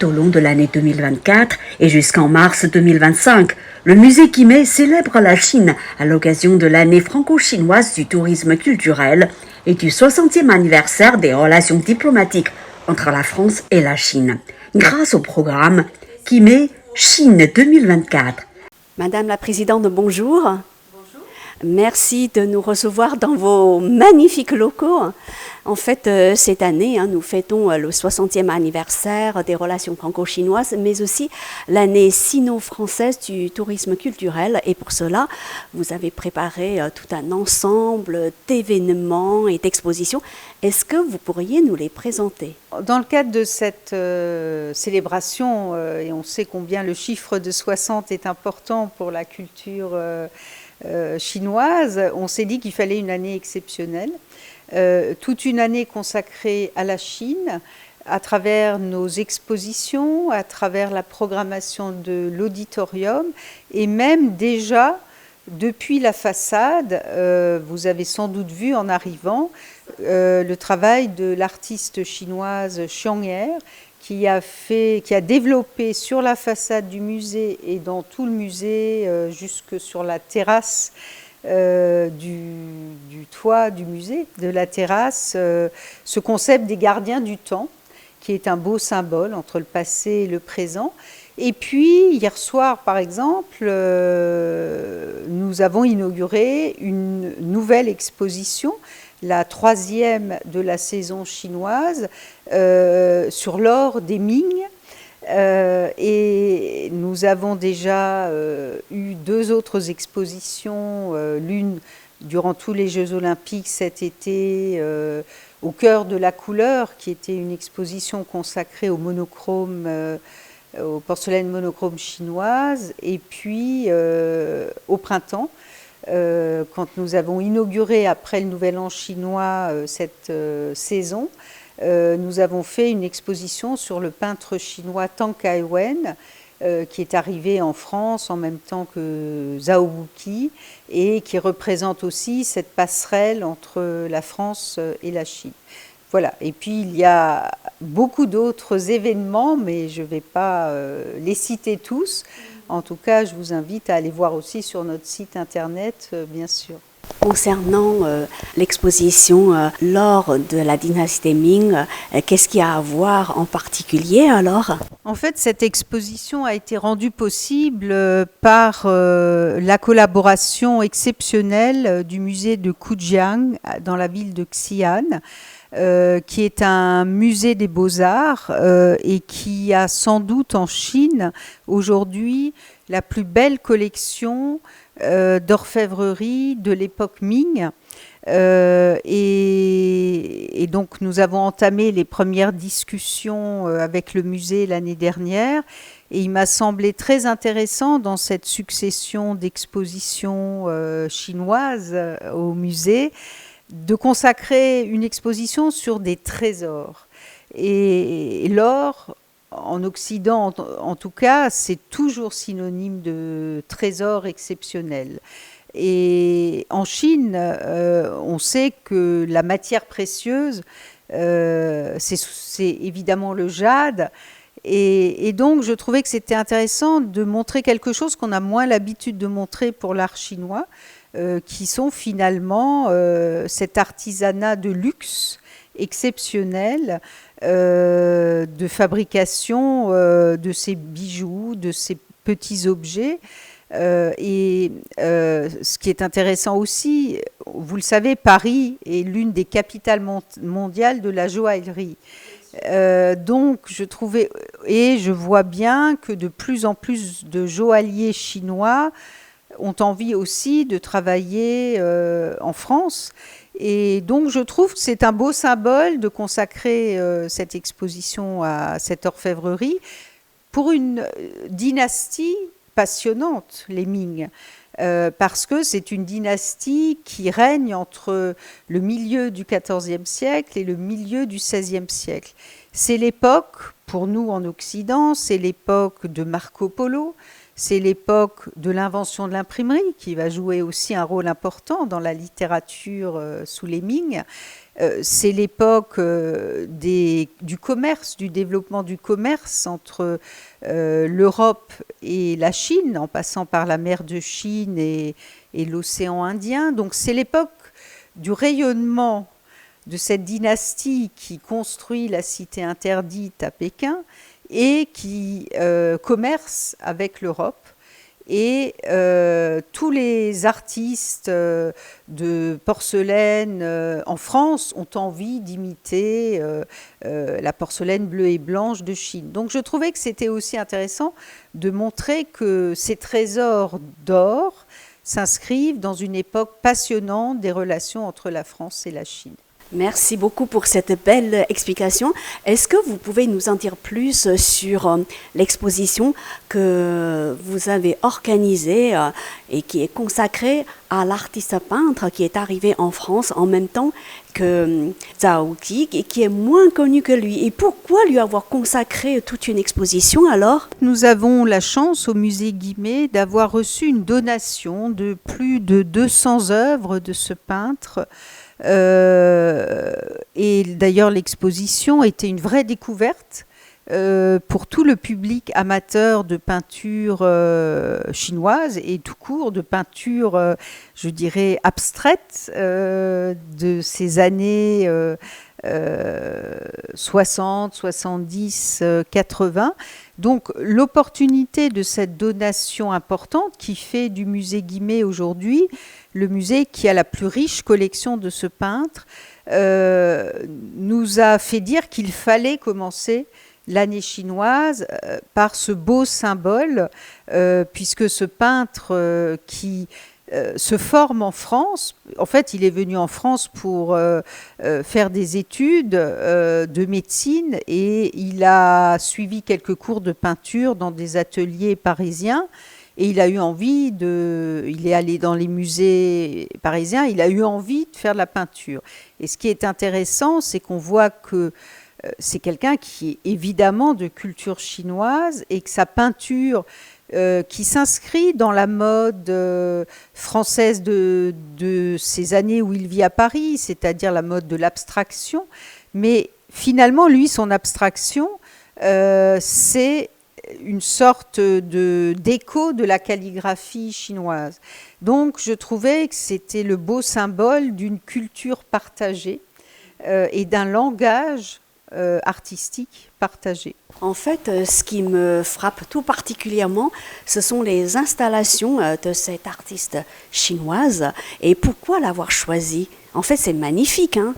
tout au long de l'année 2024 et jusqu'en mars 2025. Le musée Qimei célèbre la Chine à l'occasion de l'année franco-chinoise du tourisme culturel et du 60e anniversaire des relations diplomatiques entre la France et la Chine. Grâce au programme Qimei Chine 2024. Madame la Présidente, bonjour. Merci de nous recevoir dans vos magnifiques locaux. En fait, cette année, nous fêtons le 60e anniversaire des relations franco-chinoises, mais aussi l'année sino-française du tourisme culturel. Et pour cela, vous avez préparé tout un ensemble d'événements et d'expositions. Est-ce que vous pourriez nous les présenter ? Dans le cadre de cette célébration, et on sait combien le chiffre de 60 est important pour la culture chinoise, on s'est dit qu'il fallait une année exceptionnelle, toute une année consacrée à la Chine, à travers nos expositions, à travers la programmation de l'auditorium, et même déjà, depuis la façade, vous avez sans doute vu en arrivant le travail de l'artiste chinoise Xiang Er, qui a développé sur la façade du musée et dans tout le musée, jusque sur la terrasse du toit du musée, de la terrasse, ce concept des gardiens du temps, qui est un beau symbole entre le passé et le présent. Et puis, hier soir, par exemple, nous avons inauguré une nouvelle exposition, la 3e de la saison chinoise, sur l'or des Ming. Et nous avons déjà eu 2 autres expositions, l'une durant tous les Jeux Olympiques cet été, au cœur de la couleur, qui était une exposition consacrée au monochrome, aux porcelaines monochromes chinoises, et puis au printemps, quand nous avons inauguré après le Nouvel An chinois cette saison, nous avons fait une exposition sur le peintre chinois Tang Kai-wen, qui est arrivé en France en même temps que Zhao Wuqi, et qui représente aussi cette passerelle entre la France et la Chine. Voilà. Et puis il y a beaucoup d'autres événements, mais je ne vais pas les citer tous. En tout cas, je vous invite à aller voir aussi sur notre site internet, bien sûr. Concernant l'exposition lors de la dynastie Ming, qu'est-ce qu'il y a à voir en particulier alors ? En fait, cette exposition a été rendue possible par la collaboration exceptionnelle du musée de Kujiang dans la ville de Xi'an, qui est un musée des beaux-arts et qui a sans doute en Chine aujourd'hui la plus belle collection d'orfèvrerie de l'époque Ming. Et donc nous avons entamé les premières discussions avec le musée l'année dernière, et il m'a semblé très intéressant dans cette succession d'expositions chinoises au musée de consacrer une exposition sur des trésors. Et l'or, en Occident en tout cas, c'est toujours synonyme de trésor exceptionnel. Et en Chine, on sait que la matière précieuse, c'est évidemment le jade. Et donc, je trouvais que c'était intéressant de montrer quelque chose qu'on a moins l'habitude de montrer pour l'art chinois, qui sont finalement cet artisanat de luxe exceptionnel de fabrication de ces bijoux, de ces petits objets. Et ce qui est intéressant aussi, vous le savez, Paris est l'une des capitales mondiales de la joaillerie. Donc je trouvais, et je vois bien que de plus en plus de joailliers chinois ont envie aussi de travailler en France. Et donc je trouve que c'est un beau symbole de consacrer cette exposition à cette orfèvrerie pour une dynastie passionnante, les Ming, parce que c'est une dynastie qui règne entre le milieu du XIVe siècle et le milieu du XVIe siècle. C'est l'époque, pour nous en Occident, c'est l'époque de Marco Polo, c'est l'époque de l'invention de l'imprimerie, qui va jouer aussi un rôle important dans la littérature sous les Ming. C'est l'époque du commerce, du développement du commerce entre l'Europe et la Chine, en passant par la mer de Chine et l'océan Indien. Donc c'est l'époque du rayonnement de cette dynastie qui construit la cité interdite à Pékin et qui commerce avec l'Europe. Et tous les artistes de porcelaine en France ont envie d'imiter la porcelaine bleue et blanche de Chine. Donc je trouvais que c'était aussi intéressant de montrer que ces trésors d'or s'inscrivent dans une époque passionnante des relations entre la France et la Chine. Merci beaucoup pour cette belle explication. Est-ce que vous pouvez nous en dire plus sur l'exposition que vous avez organisée et qui est consacrée à l'artiste peintre qui est arrivé en France en même temps que Zhao Qi et qui est moins connu que lui? Et pourquoi lui avoir consacré toute une exposition alors? Nous avons la chance au musée Guimet d'avoir reçu une donation de plus de 200 œuvres de ce peintre. Et d'ailleurs l'exposition était une vraie découverte pour tout le public amateur de peinture chinoise et tout court de peinture, je dirais, abstraite de ces années 60, 70, 80. Donc l'opportunité de cette donation importante qui fait du musée Guimet aujourd'hui le musée qui a la plus riche collection de ce peintre, nous a fait dire qu'il fallait commencer l'année chinoise par ce beau symbole, puisque ce peintre qui se forme en France, en fait il est venu en France pour faire des études de médecine et il a suivi quelques cours de peinture dans des ateliers parisiens. Et il a eu envie il est allé dans les musées parisiens, il a eu envie de faire de la peinture. Et ce qui est intéressant, c'est qu'on voit que c'est quelqu'un qui est évidemment de culture chinoise et que sa peinture, qui s'inscrit dans la mode française de ces années où il vit à Paris, c'est-à-dire la mode de l'abstraction. Mais finalement, lui, son abstraction, c'est une sorte d'écho de la calligraphie chinoise. Donc je trouvais que c'était le beau symbole d'une culture partagée et d'un langage artistique partagé. En fait, ce qui me frappe tout particulièrement, ce sont les installations de cette artiste chinoise. Et pourquoi l'avoir choisie? En fait, c'est magnifique, hein?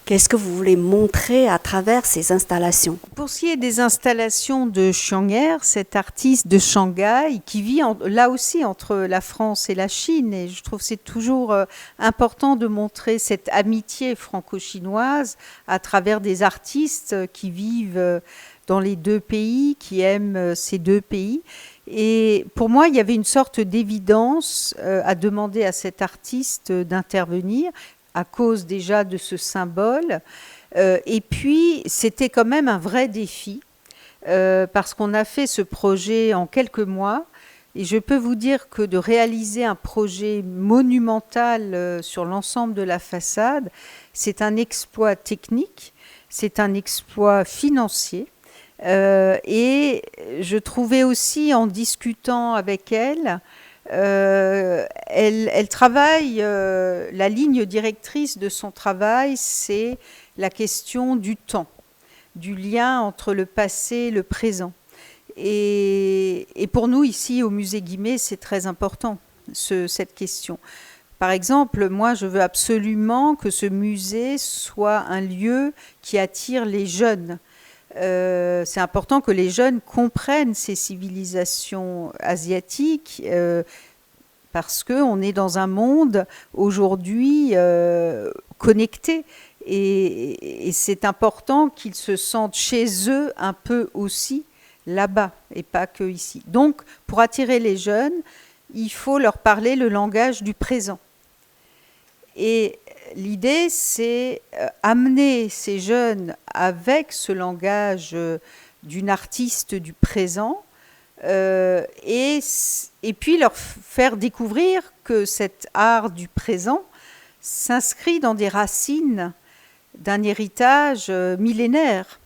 Qu'est-ce que vous voulez montrer à travers ces installations? Pour ce qui est des installations de Xiang Er, cet artiste de Shanghai qui vit là aussi entre la France et la Chine, et je trouve que c'est toujours important de montrer cette amitié franco-chinoise à travers des artistes qui vivent dans les deux pays, qui aiment ces deux pays. Et pour moi, il y avait une sorte d'évidence à demander à cet artiste d'intervenir, à cause déjà de ce symbole. Et puis, c'était quand même un vrai défi, parce qu'on a fait ce projet en quelques mois. Et je peux vous dire que de réaliser un projet monumental sur l'ensemble de la façade, c'est un exploit technique, c'est un exploit financier. Et je trouvais aussi, en discutant avec elle, elle travaille, la ligne directrice de son travail, c'est la question du temps, du lien entre le passé et le présent. Et pour nous, ici, au musée Guimet, c'est très important, cette question. Par exemple, moi, je veux absolument que ce musée soit un lieu qui attire les jeunes. C'est important que les jeunes comprennent ces civilisations asiatiques parce qu'on est dans un monde aujourd'hui connecté et c'est important qu'ils se sentent chez eux un peu aussi là-bas et pas que ici. Donc, pour attirer les jeunes, il faut leur parler le langage du présent. Et l'idée, c'est amener ces jeunes avec ce langage d'une artiste du présent et puis leur faire découvrir que cet art du présent s'inscrit dans des racines d'un héritage millénaire,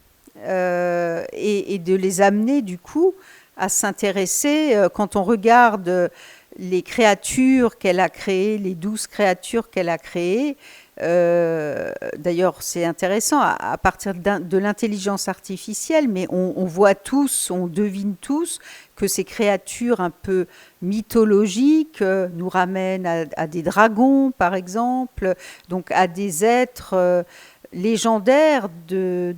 et de les amener du coup à s'intéresser, quand on regarde les créatures qu'elle a créées, les 12 créatures qu'elle a créées. D'ailleurs, c'est intéressant à partir de l'intelligence artificielle, mais on voit tous, on devine tous que ces créatures un peu mythologiques nous ramènent à des dragons, par exemple, donc à des êtres légendaires de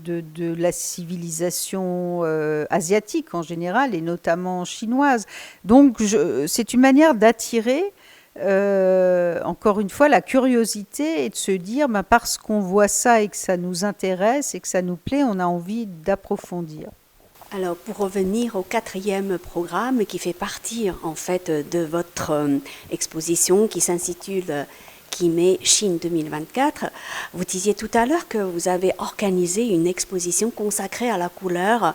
la civilisation asiatique en général, et notamment chinoise. Donc, c'est une manière d'attirer encore une fois la curiosité, et de se dire parce qu'on voit ça et que ça nous intéresse et que ça nous plaît, on a envie d'approfondir. Alors, pour revenir au 4e programme qui fait partie en fait de votre exposition qui s'intitule Guimet Chine 2024, vous disiez tout à l'heure que vous avez organisé une exposition consacrée à la couleur.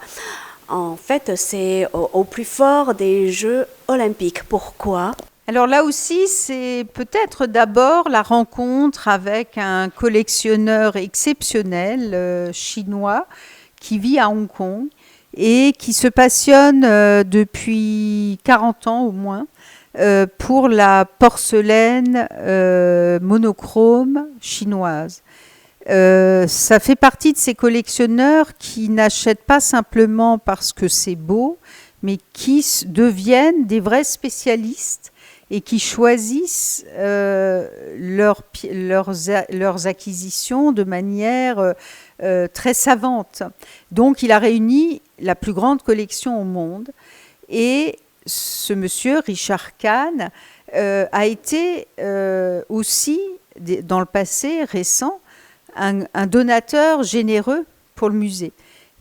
En fait, c'est au plus fort des Jeux olympiques. Pourquoi ? Alors là aussi, c'est peut-être d'abord la rencontre avec un collectionneur exceptionnel chinois qui vit à Hong Kong et qui se passionne depuis 40 ans au moins pour la porcelaine monochrome chinoise. Ça fait partie de ces collectionneurs qui n'achètent pas simplement parce que c'est beau, mais qui deviennent des vrais spécialistes et qui choisissent leurs acquisitions de manière très savante. Donc il a réuni la plus grande collection au monde, et ce monsieur, Richard Kahn, a été aussi, dans le passé récent, un donateur généreux pour le musée.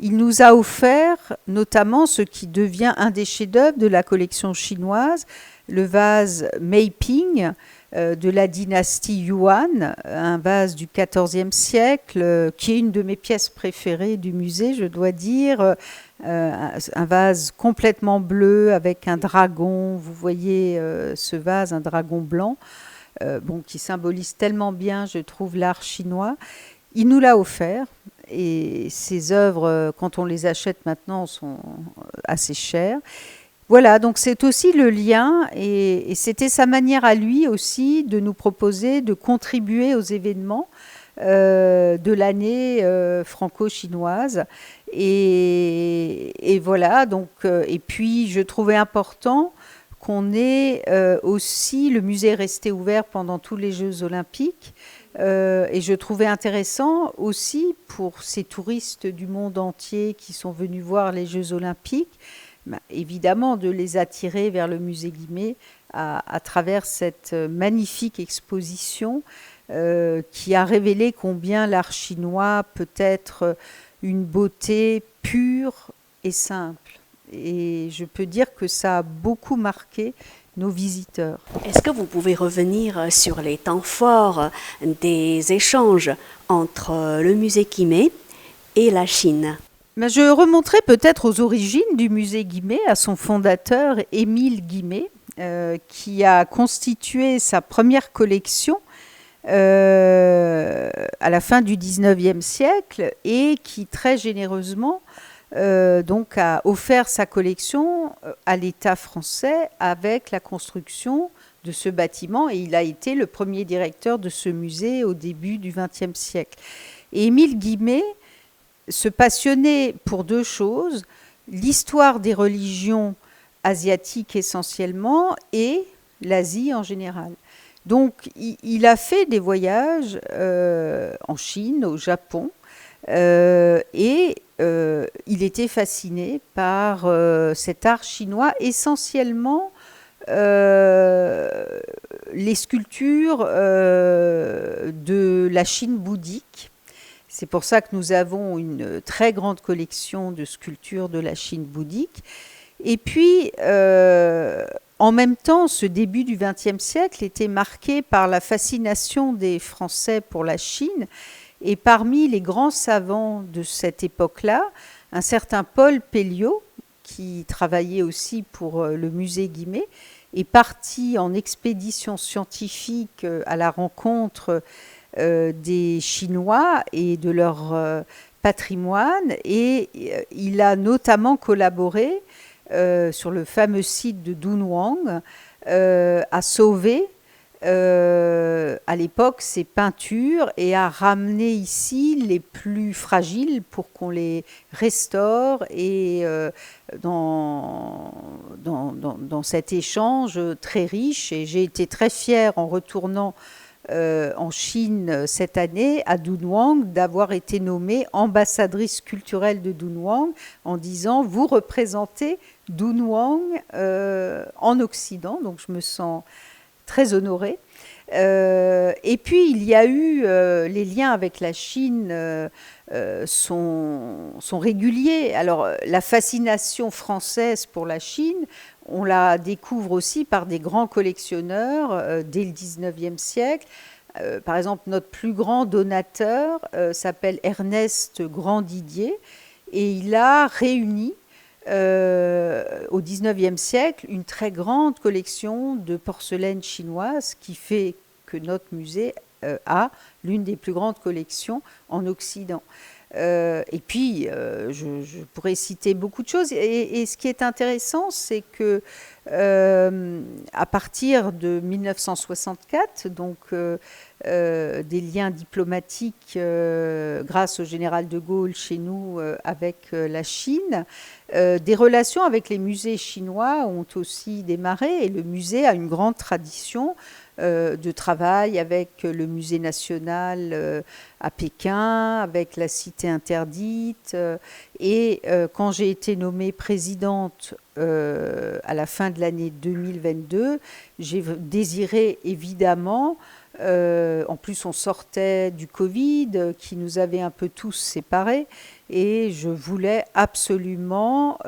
Il nous a offert notamment ce qui devient un des chefs-d'œuvre de la collection chinoise, le vase Meiping de la dynastie Yuan, un vase du XIVe siècle, qui est une de mes pièces préférées du musée, je dois dire. Un vase complètement bleu avec un dragon. Vous voyez ce vase, un dragon blanc, qui symbolise tellement bien, je trouve, l'art chinois. Il nous l'a offert. Et ces œuvres, quand on les achète maintenant, sont assez chères. Voilà, donc c'est aussi le lien, et c'était sa manière à lui aussi de nous proposer de contribuer aux événements de l'année franco-chinoise. Et voilà, donc, et puis je trouvais important qu'on ait aussi, le musée resté ouvert pendant tous les Jeux olympiques. Et je trouvais intéressant aussi pour ces touristes du monde entier qui sont venus voir les Jeux olympiques, évidemment de les attirer vers le musée Guimet à travers cette magnifique exposition qui a révélé combien l'art chinois peut être une beauté pure et simple. Et je peux dire que ça a beaucoup marqué nos visiteurs. Est-ce que vous pouvez revenir sur les temps forts des échanges entre le musée Guimet et la Chine ? Je remonterai peut-être aux origines du musée Guimet, à son fondateur Émile Guimet, qui a constitué sa première collection à la fin du XIXe siècle, et qui très généreusement donc a offert sa collection à l'État français avec la construction de ce bâtiment, et il a été le premier directeur de ce musée au début du XXe siècle. Et Émile Guimet se passionnait pour deux choses: l'histoire des religions asiatiques essentiellement, et l'Asie en général. Donc il a fait des voyages en Chine, au Japon, et il était fasciné par cet art chinois, essentiellement les sculptures de la Chine bouddhique. C'est pour ça que nous avons une très grande collection de sculptures de la Chine bouddhique. Et puis, en même temps, ce début du XXe siècle était marqué par la fascination des Français pour la Chine. Et parmi les grands savants de cette époque-là, un certain Paul Pelliot, qui travaillait aussi pour le musée Guimet, est parti en expédition scientifique à la rencontre des Chinois et de leur patrimoine, et il a notamment collaboré sur le fameux site de Dunhuang à sauver à l'époque ces peintures et à ramener ici les plus fragiles pour qu'on les restaure, et dans cet échange très riche. Et j'ai été très fière en retournant en Chine cette année à Dunhuang d'avoir été nommée ambassadrice culturelle de Dunhuang, en disant vous représentez Dunhuang en Occident. Donc je me sens très honorée. Et puis il y a eu les liens avec la Chine sont réguliers. Alors la fascination française pour la Chine, on la découvre aussi par des grands collectionneurs dès le 19e siècle. Par exemple, notre plus grand donateur s'appelle Ernest Grandidier, et il a réuni au XIXe siècle une très grande collection de porcelaine chinoise, qui fait que notre musée a l'une des plus grandes collections en Occident. Et puis, je pourrais citer beaucoup de choses. Et ce qui est intéressant, c'est que à partir de 1964, donc des liens diplomatiques grâce au général de Gaulle chez nous avec la Chine, des relations avec les musées chinois ont aussi démarré, et le musée a une grande tradition de travail avec le musée national à Pékin, avec la Cité interdite. Et quand j'ai été nommée présidente à la fin de l'année 2022, j'ai désiré évidemment, en plus on sortait du Covid qui nous avait un peu tous séparés, et je voulais absolument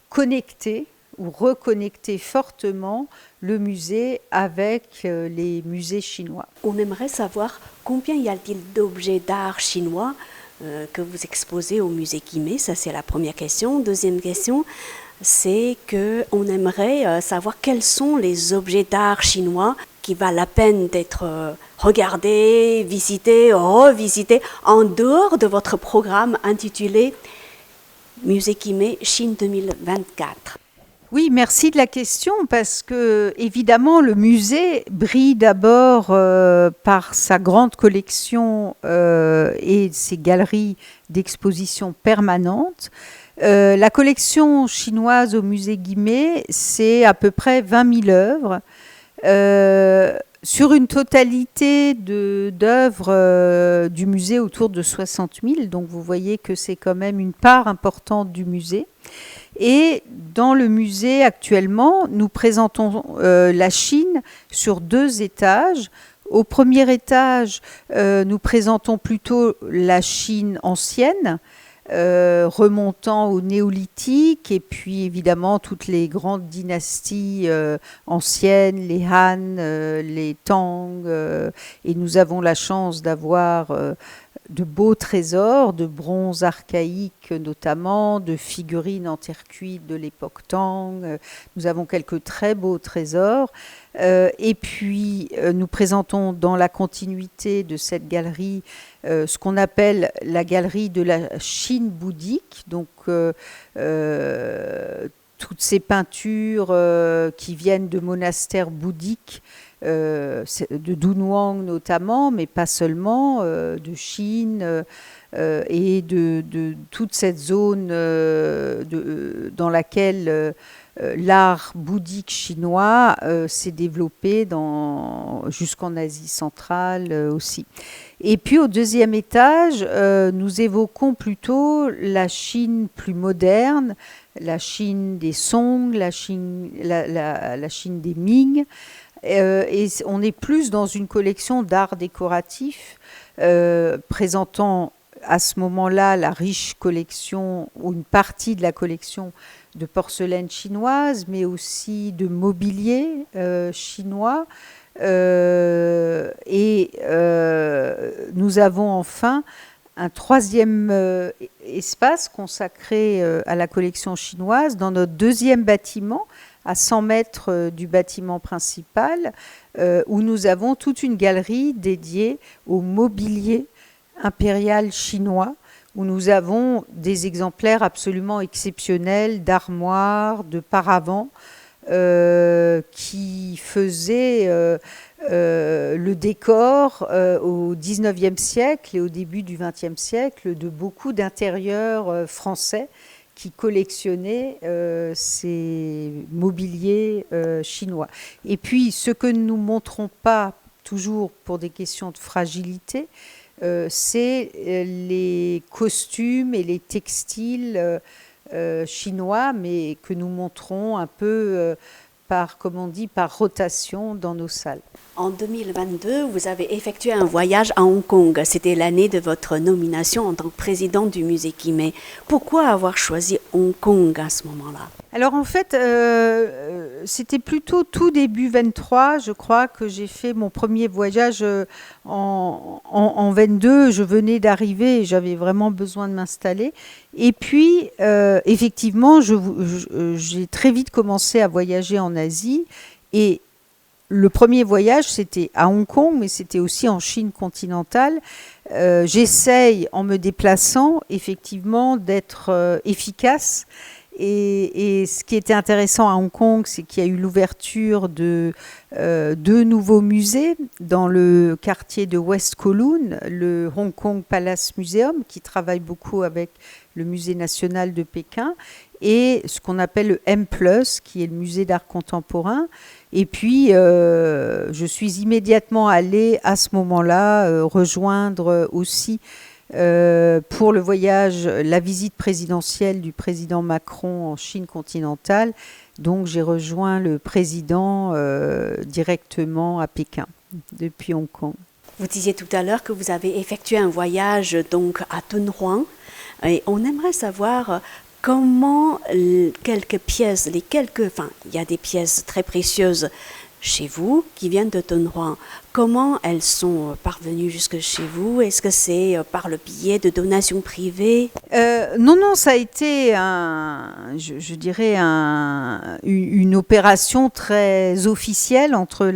connecter ou reconnecter fortement le musée avec les musées chinois. On aimerait savoir combien y a-t-il d'objets d'art chinois que vous exposez au musée Guimet. Ça, c'est la première question. Deuxième question, c'est qu'on aimerait savoir quels sont les objets d'art chinois qui valent la peine d'être regardés, visités, revisités, en dehors de votre programme intitulé Musée Guimet Chine 2024. Oui, merci de la question, parce que évidemment le musée brille d'abord par sa grande collection et ses galeries d'exposition permanentes. La collection chinoise au musée Guimet, c'est à peu près 20 000 œuvres sur une totalité d'œuvres du musée autour de 60 000. Donc vous voyez que c'est quand même une part importante du musée. Et dans le musée actuellement, nous présentons la Chine sur 2 étages. Au premier étage, nous présentons plutôt la Chine ancienne, remontant au néolithique, et puis évidemment toutes les grandes dynasties anciennes, les Han, les Tang, et nous avons la chance d'avoir de beaux trésors, de bronze archaïque notamment, de figurines en terre cuite de l'époque Tang. Nous avons quelques très beaux trésors. Et puis, nous présentons dans la continuité de cette galerie ce qu'on appelle la galerie de la Chine bouddhique. Donc, toutes ces peintures qui viennent de monastères bouddhiques, de Dunhuang notamment, mais pas seulement, de Chine et de toute cette zone dans laquelle l'art bouddhique chinois s'est développé jusqu'en Asie centrale aussi. Et puis au deuxième étage, nous évoquons plutôt la Chine plus moderne, la Chine des Song, la Chine des Ming. Et on est plus dans une collection d'art décoratif présentant à ce moment-là la riche collection, ou une partie de la collection de porcelaine chinoise, mais aussi de mobilier chinois. Et nous avons enfin un troisième espace consacré à la collection chinoise dans notre deuxième bâtiment, à 100 mètres du bâtiment principal, où nous avons toute une galerie dédiée au mobilier impérial chinois, où nous avons des exemplaires absolument exceptionnels d'armoires, de paravents, qui faisaient le décor au XIXe siècle et au début du XXe siècle de beaucoup d'intérieurs français qui collectionnaient ces mobiliers chinois. Et puis, ce que nous ne montrons pas, toujours pour des questions de fragilité, c'est les costumes et les textiles chinois, mais que nous montrons un peu par, comme on dit, par rotation dans nos salles. En 2022, vous avez effectué un voyage à Hong Kong. C'était l'année de votre nomination en tant que président du musée Guimet. Pourquoi avoir choisi Hong Kong à ce moment-là? Alors en fait, c'était plutôt tout début 23, je crois, que j'ai fait mon premier voyage en 22. Je venais d'arriver et j'avais vraiment besoin de m'installer. Et puis, effectivement, j'ai très vite commencé à voyager en Asie. Et le premier voyage, c'était à Hong Kong, mais c'était aussi en Chine continentale. J'essaye, en me déplaçant, effectivement, d'être efficace. Et ce qui était intéressant à Hong Kong, c'est qu'il y a eu l'ouverture de deux nouveaux musées dans le quartier de West Kowloon, le Hong Kong Palace Museum, qui travaille beaucoup avec le Musée national de Pékin, et ce qu'on appelle le M+, qui est le musée d'art contemporain. Et puis, je suis immédiatement allée à ce moment-là rejoindre aussi pour le voyage, la visite présidentielle du président Macron en Chine continentale. Donc j'ai rejoint le président directement à Pékin, depuis Hong Kong. Vous disiez tout à l'heure que vous avez effectué un voyage donc à Dunhuang. Et on aimerait savoir comment quelques pièces, il y a des pièces très précieuses chez vous qui viennent de Dunhuang. Comment elles sont parvenues jusque chez vous? Est-ce que c'est par le biais de donations privées? Non, ça a été je dirais une opération très officielle entre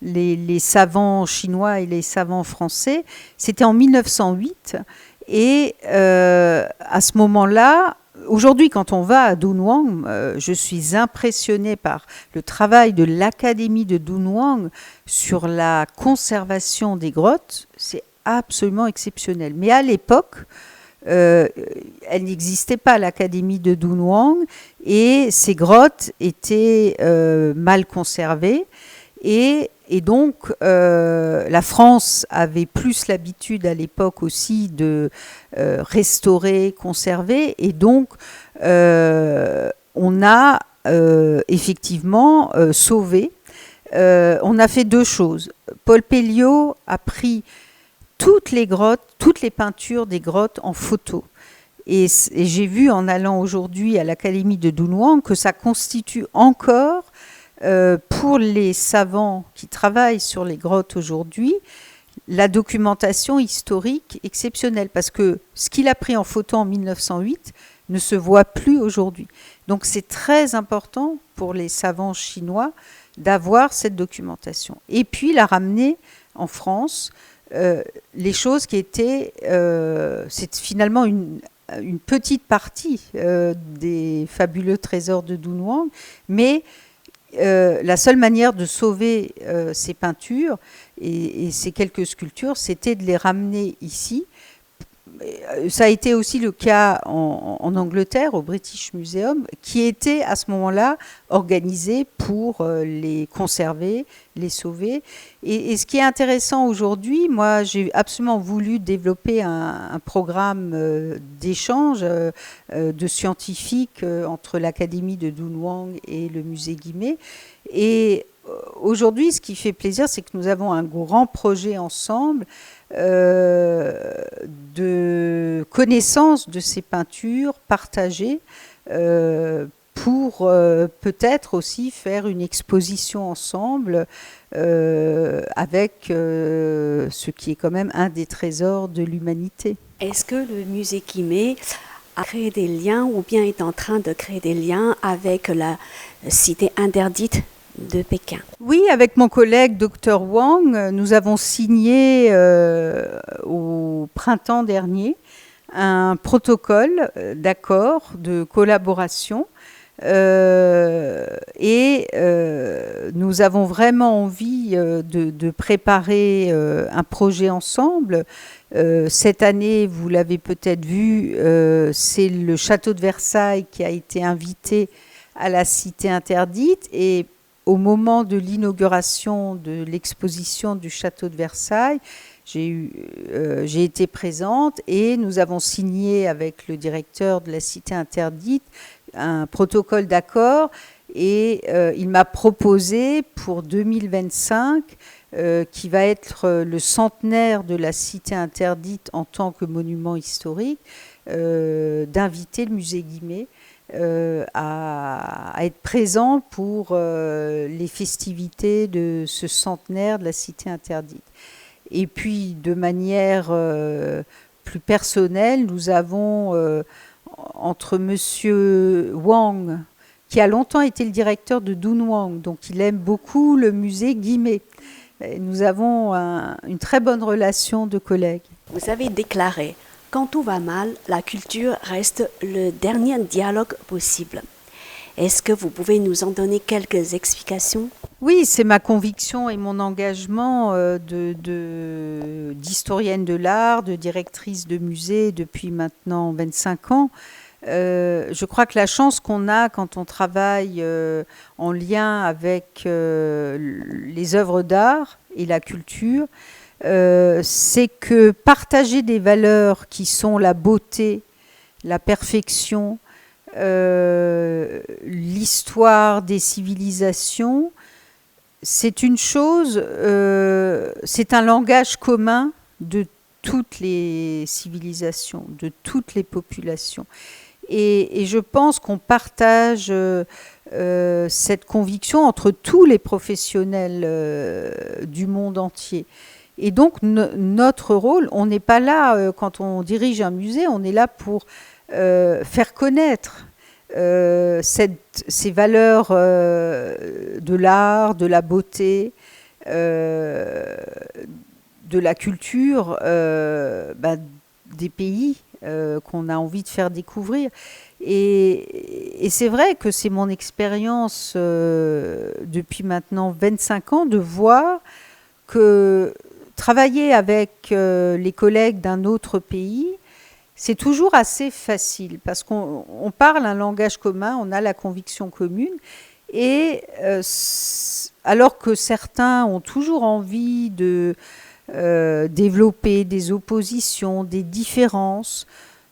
les savants chinois et les savants français. C'était en 1908 et à ce moment-là, aujourd'hui, quand on va à Dunhuang, je suis impressionnée par le travail de l'Académie de Dunhuang sur la conservation des grottes. C'est absolument exceptionnel. Mais à l'époque, elle n'existait pas, l'Académie de Dunhuang, et ces grottes étaient mal conservées. Et donc, la France avait plus l'habitude à l'époque aussi de restaurer, conserver. Et donc, on a effectivement sauvé. On a fait deux choses. Paul Pelliot a pris toutes les grottes, toutes les peintures des grottes en photo. Et j'ai vu en allant aujourd'hui à l'Académie de Dunhuang que ça constitue encore pour les savants qui travaillent sur les grottes aujourd'hui, la documentation historique exceptionnelle, parce que ce qu'il a pris en photo en 1908 ne se voit plus aujourd'hui. Donc c'est très important pour les savants chinois d'avoir cette documentation. Et puis la ramener en France, les choses qui étaient... c'est finalement une petite partie des fabuleux trésors de Dunhuang, mais... la seule manière de sauver ces peintures et ces quelques sculptures, c'était de les ramener ici. Ça a été aussi le cas en Angleterre, au British Museum, qui était à ce moment-là organisé pour les conserver, les sauver. Et ce qui est intéressant aujourd'hui, moi j'ai absolument voulu développer un programme d'échange de scientifiques entre l'Académie de Dunhuang et le musée Guimet. Et aujourd'hui, ce qui fait plaisir, c'est que nous avons un grand projet ensemble de connaissance de ces peintures partagées pour peut-être aussi faire une exposition ensemble avec ce qui est quand même un des trésors de l'humanité. Est-ce que le musée Guimet a créé des liens ou bien est en train de créer des liens avec la cité interdite de Pékin? Oui, avec mon collègue Dr Wang, nous avons signé au printemps dernier un protocole d'accord de collaboration et nous avons vraiment envie de préparer un projet ensemble. Cette année, vous l'avez peut-être vu, c'est le château de Versailles qui a été invité à la cité interdite, et au moment de l'inauguration de l'exposition du château de Versailles, j'ai été présente et nous avons signé avec le directeur de la cité interdite un protocole d'accord, et il m'a proposé pour 2025, qui va être le centenaire de la cité interdite en tant que monument historique, d'inviter le musée Guimet à être présent pour les festivités de ce centenaire de la cité interdite. Et puis, de manière plus personnelle, nous avons, entre monsieur Wang, qui a longtemps été le directeur de Dunhuang, donc il aime beaucoup le musée Guimet. Nous avons une très bonne relation de collègues. Vous avez déclaré: quand tout va mal, la culture reste le dernier dialogue possible. Est-ce que vous pouvez nous en donner quelques explications? Oui, c'est ma conviction et mon engagement d'historienne de l'art, de directrice de musée depuis maintenant 25 ans. Je crois que la chance qu'on a quand on travaille en lien avec les œuvres d'art et la culture, c'est que partager des valeurs qui sont la beauté, la perfection, l'histoire des civilisations, c'est une chose, c'est un langage commun de toutes les civilisations, de toutes les populations. Et je pense qu'on partage cette conviction entre tous les professionnels du monde entier. Et donc notre rôle, on n'est pas là, quand on dirige un musée, on est là pour faire connaître ces valeurs de l'art, de la beauté, de la culture des pays qu'on a envie de faire découvrir. Et c'est vrai que c'est mon expérience depuis maintenant 25 ans de voir que travailler avec les collègues d'un autre pays, c'est toujours assez facile parce qu'on parle un langage commun, on a la conviction commune, et alors que certains ont toujours envie de développer des oppositions, des différences,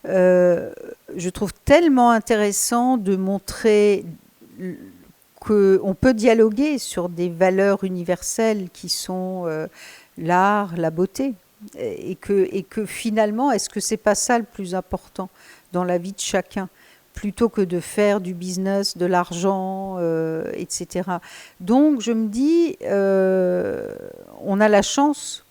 je trouve tellement intéressant de montrer qu'on peut dialoguer sur des valeurs universelles qui sont l'art, la beauté. Et que finalement, est-ce que c'est pas ça le plus important dans la vie de chacun, plutôt que de faire du business, de l'argent, etc. Donc je me dis, on a la chance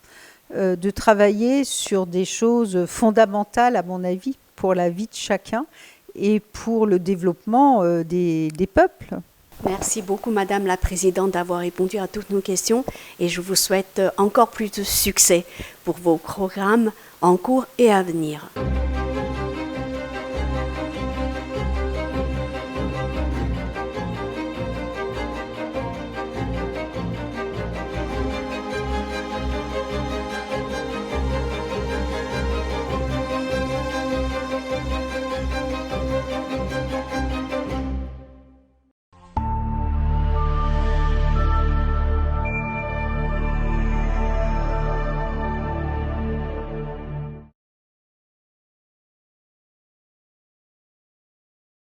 de travailler sur des choses fondamentales, à mon avis, pour la vie de chacun et pour le développement des peuples. Merci beaucoup, Madame la Présidente, d'avoir répondu à toutes nos questions, et je vous souhaite encore plus de succès pour vos programmes en cours et à venir.